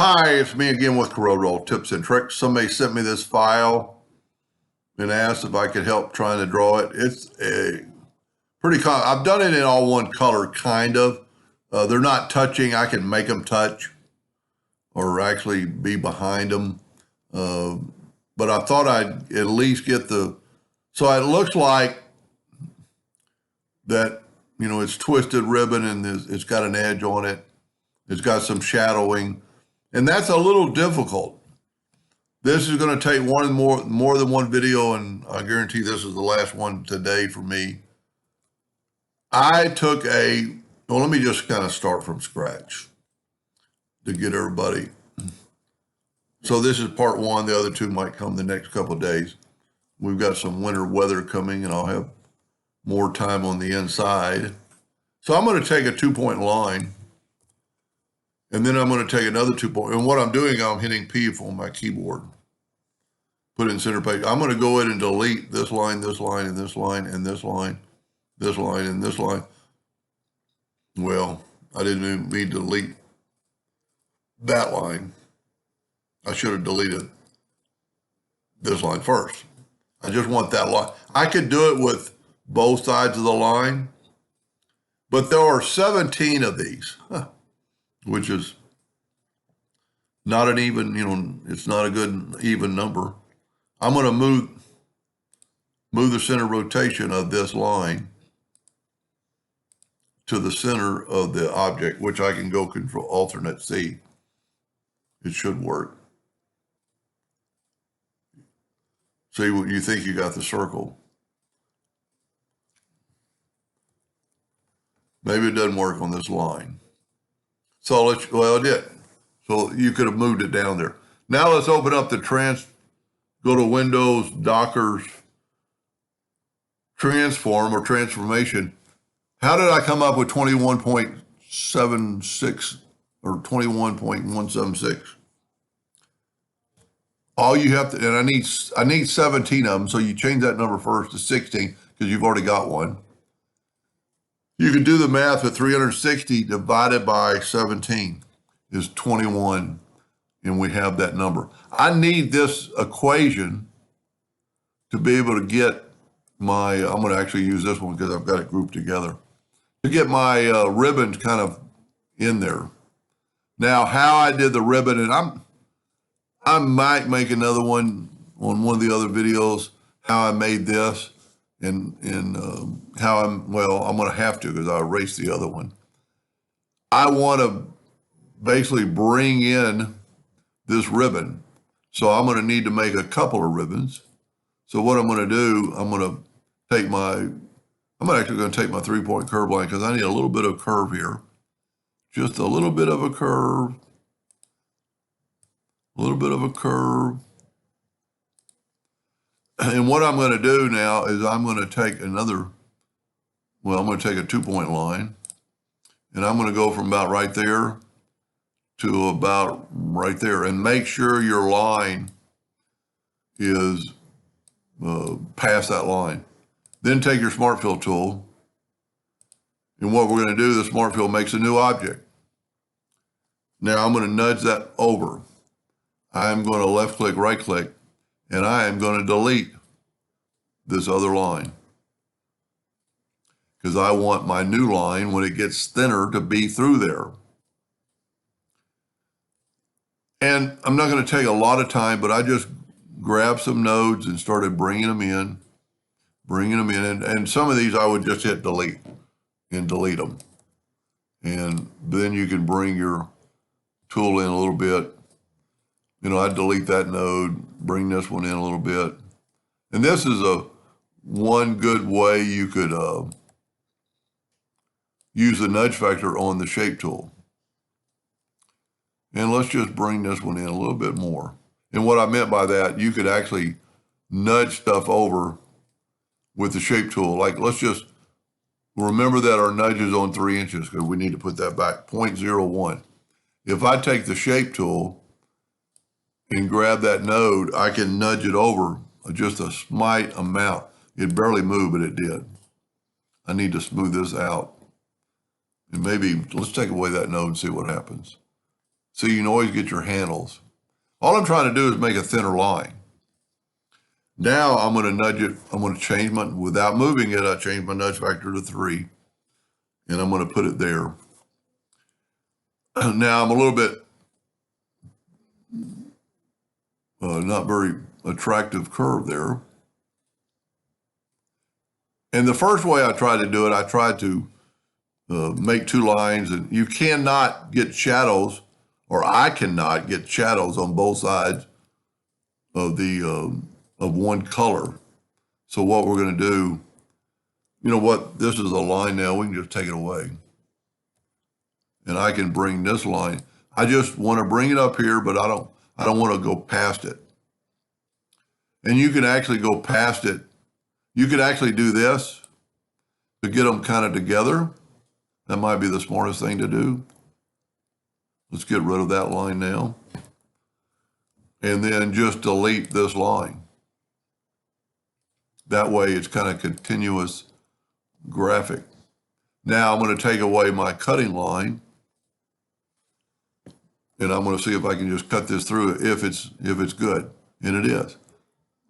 Hi, it's me again with CorelDraw Tips and Tricks. Somebody sent me this file and asked if I could help trying to draw it. It's a pretty I've done it in all one color, kind of. They're not touching. I can make them touch or actually be behind them. But I thought I'd at least get so it looks like that, it's twisted ribbon and it's got an edge on it. It's got some shadowing. And that's a little difficult. This is going to take more than one video, and I guarantee this is the last one today for me. I took let me just kind of start from scratch to get everybody. So this is part one. The other two might come the next couple of days. We've got some winter weather coming, and I'll have more time on the inside. So I'm going to take a 2-point line. And then I'm going to take another 2-point. And what I'm doing, I'm hitting P on my keyboard. Put it in center page. I'm going to go ahead and delete this line, and this line, and this line, and this line, and this line. Well, I didn't even mean to delete that line. I should have deleted this line first. I just want that line. I could do it with both sides of the line, but there are 17 of these. Which is not an even, it's not a good even number. I'm going to move the center rotation of this line to the center of the object, which I can go Control Alternate C. It should work. See what you think you got the circle. Maybe it doesn't work on this line. So it did. So you could have moved it down there. Now let's open up the go to Windows, Dockers, Transform or Transformation. How did I come up with 21.76 or 21.176? All you have to, and I need 17 of them. So you change that number first to 16 because you've already got one. You can do the math with 360 divided by 17 is 21, and we have that number. I need this equation to be able to get I'm going to actually use this one because I've got it grouped together, to get my ribbons kind of in there. Now, how I did the ribbon, and I might make another one on one of the other videos, how I made this. And how I'm going to have to because I erased the other one. I want to basically bring in this ribbon. So I'm going to need to make a couple of ribbons. So what I'm going to do, I'm actually going to take my 3-point curve line because I need a little bit of curve here. Just a little bit of a curve. A little bit of a curve. And what I'm going to do now is I'm going to take I'm going to take a 2-point line, and I'm going to go from about right there to about right there, and make sure your line is past that line. Then take your Smart Fill tool, and what we're going to do, the Smart Fill makes a new object. Now I'm going to nudge that over. I'm going to left click, right click, and I am going to delete this other line because I want my new line, when it gets thinner, to be through there. And I'm not going to take a lot of time, but I just grabbed some nodes and started bringing them in. And some of these I would just hit delete and delete them. And then you can bring your tool in a little bit. I'd delete that node, bring this one in a little bit. And this is one good way you could use the nudge factor on the shape tool. And let's just bring this one in a little bit more. And what I meant by that, you could actually nudge stuff over with the shape tool. Like, let's just remember that our nudge is on 3 inches because we need to put that back, 0.01. If I take the shape tool and grab that node, I can nudge it over just a slight amount. It barely moved, but it did. I need to smooth this out. And maybe let's take away that node and see what happens. so you can always get your handles. All I'm trying to do is make a thinner line. Now I'm going to nudge it. I'm going to change my, without moving it, I change my nudge factor to 3. And I'm going to put it there. Now I'm a little bit not very attractive curve there. And the first way I tried to do it, I tried to make 2 lines, and you cannot get shadows, or I cannot get shadows on both sides of the of one color. So what we're going to do, you know what? This is a line now. We can just take it away, and I can bring this line. I just want to bring it up here, but I don't want to go past it. And you can actually go past it. You could actually do this to get them kind of together. That might be the smartest thing to do. Let's get rid of that line now. And then just delete this line. That way it's kind of continuous graphic. Now I'm going to take away my cutting line. And I'm going to see if I can just cut this through if it's good. And it is.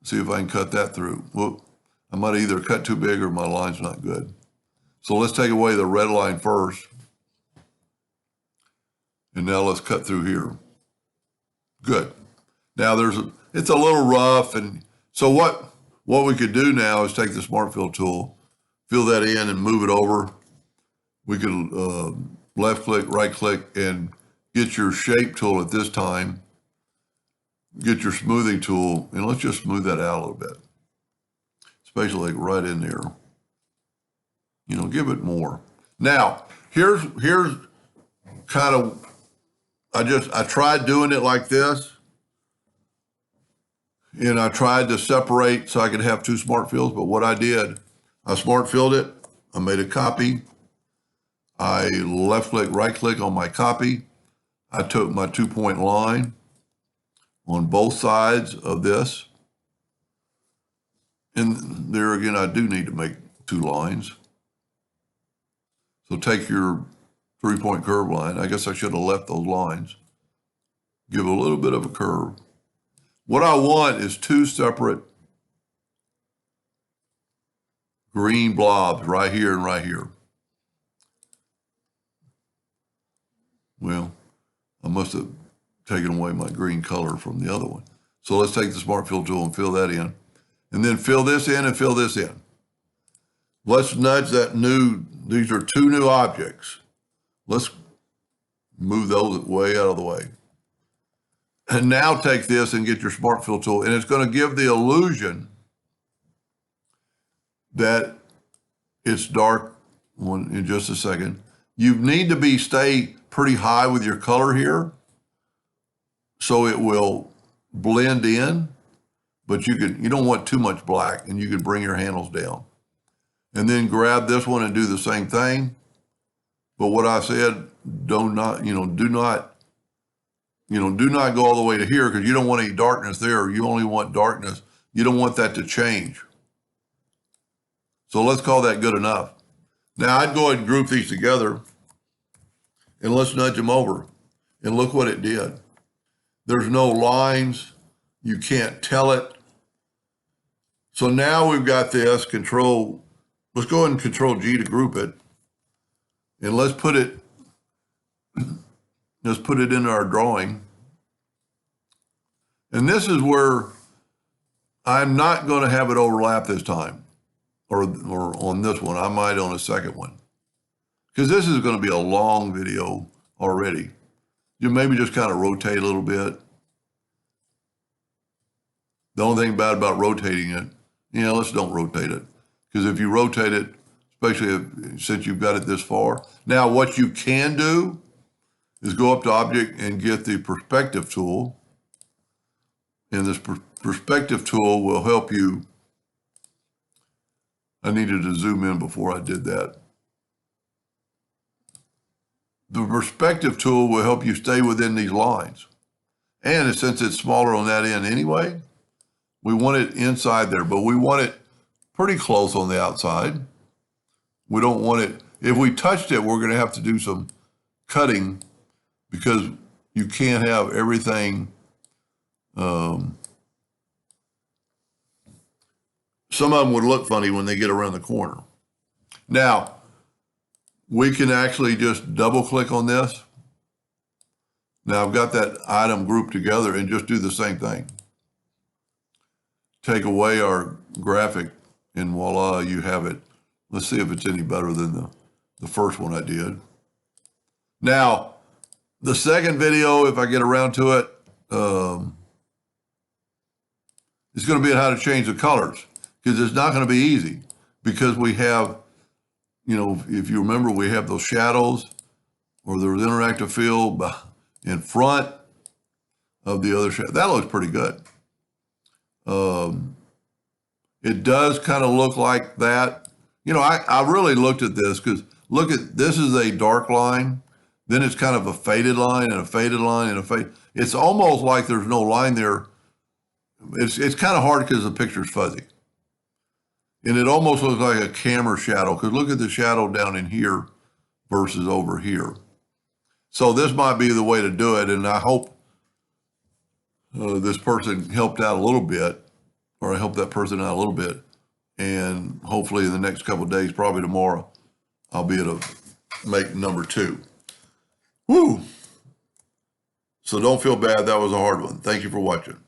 See if I can cut that through. Well, I might either cut too big or my line's not good. So let's take away the red line first. And now let's cut through here. Good. Now it's a little rough. And so what we could do now is take the Smart Fill tool, fill that in and move it over. We could left click, right click, and get your shape tool at this time. Get your smoothing tool, and let's just smooth that out a little bit. Especially like right in there. You know, give it more. Now, here's kind of, I tried doing it like this. And I tried to separate so I could have 2 smart fills, but what I did, I smart filled it, I made a copy. I left click, right click on my copy. I took my 2-point line on both sides of this. And there again, I do need to make 2 lines. So take your 3-point curve line. I guess I should have left those lines. Give a little bit of a curve. What I want is 2 separate green blobs right here and right here. Well, I must have taken away my green color from the other one. So let's take the Smart Fill tool and fill that in. And then fill this in and fill this in. Let's nudge that these are 2 new objects. Let's move those way out of the way. And now take this and get your Smart Fill tool, and it's going to give the illusion that it's dark in just a second. You need to stay pretty high with your color here so it will blend in, but you don't want too much black, and you can bring your handles down. And then grab this one and do the same thing. But what I said, do not go all the way to here, because you don't want any darkness there. You only want darkness. You don't want that to change. So let's call that good enough. Now I'd go ahead and group these together, and let's nudge them over. And look what it did. There's no lines. You can't tell it. So now we've got this control. Let's go ahead and Control G to group it. And let's put it in our drawing. And this is where I'm not going to have it overlap this time, or on this one. I might on a second one, because this is going to be a long video already. You maybe just kind of rotate a little bit. The only thing bad about rotating it, let's don't rotate it, because if you rotate it, especially since you've got it this far. Now, what you can do is go up to Object and get the Perspective tool. And this Perspective tool will help you. I needed to zoom in before I did that. The Perspective tool will help you stay within these lines. And since it's smaller on that end anyway, we want it inside there, but we want it pretty close on the outside. We don't want it, if we touched it, we're going to have to do some cutting, because you can't have everything. Some of them would look funny when they get around the corner. Now, we can actually just double click on this. Now I've got that item grouped together and just do the same thing. Take away our graphic and voila, you have it. Let's see if it's any better than the first one I did. Now, the second video, if I get around to it, it's going to be on how to change the colors, because it's not going to be easy, because we have, you know, if you remember, we have those shadows or there's interactive fill in front of the other shadow. That looks pretty good. It does kind of look like that. You know, I really looked at this because look at, this is a dark line. Then it's kind of a faded line and a faded line and a fade. It's almost like there's no line there. It's kind of hard because the picture's fuzzy. And it almost looks like a camera shadow, because look at the shadow down in here versus over here. So this might be the way to do it. And I hope this person helped out a little bit, or I helped that person out a little bit. And hopefully in the next couple of days, probably tomorrow, I'll be able to make number 2. Woo! So don't feel bad. That was a hard one. Thank you for watching.